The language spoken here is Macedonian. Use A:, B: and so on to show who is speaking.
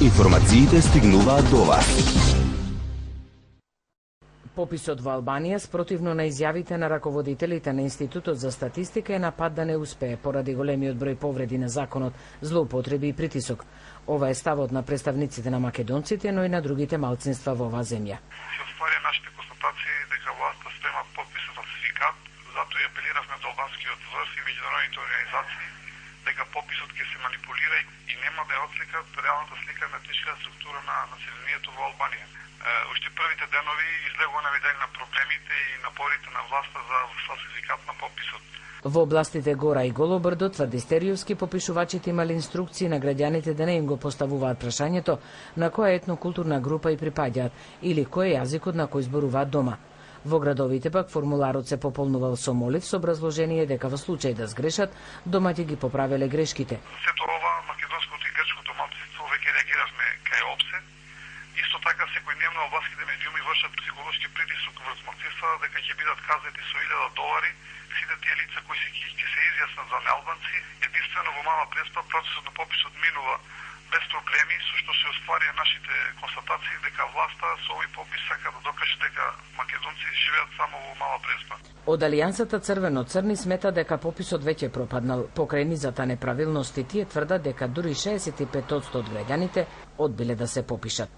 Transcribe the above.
A: Информациите стигнуваат до вас.
B: Пописот во Албанија, спротивно на изјавите на раководителите на Институтот за статистика, е на пат да не успее поради големиот број повреди на законот, злоупотреби и притисок. Ова е ставот на представниците на македонците, но и на другите малцинства во оваа земја.
C: Се оствари нашите констатации дека власта спрема подписот фалсификат, затоа и апелиравме до албанскиот ВРФ и меѓународните организации дека пописот ќе се манипулира и нема да ја отслика реалната слика на етничката структура на населението во Албанија. Уште првите денови излегува на видење на проблемите и напорите на власта за фалсификат на пописот.
B: Во областите Гора и Голобрдо, тврди Стериовски, попишувачите имали инструкции на граѓаните да не им го поставуваат прашањето на која етнокултурна група и припаѓаат или кој е јазикот на кој зборуваат дома. Во градовите пак формуларот се пополнувал со молив со образложение дека во случај да сгрешат, домаќи ги поправеле грешките.
C: Сето ова македонското и грчкото малцинство веќе реагиравме кај опсе. Исто така секојдневно албанските медиуми вршат психолошки притисок врз малцинства дека ќе бидат казнети со $1000. Сите тие лица кои ќе се изјаснат за неалбанци, единствено во Мала Преспа процесот на пописот минува без проблеми, со што се остварија нашите констатации дека власта со овој попис сака да докаже дека македонци живеат само во Мала Преспа.
B: Од Алијансата Црвено-црни смета дека пописот веќе пропаднал. Покрај низата неправилности, тие тврдат дека дури 65% од граѓаните одбиле да се попишат.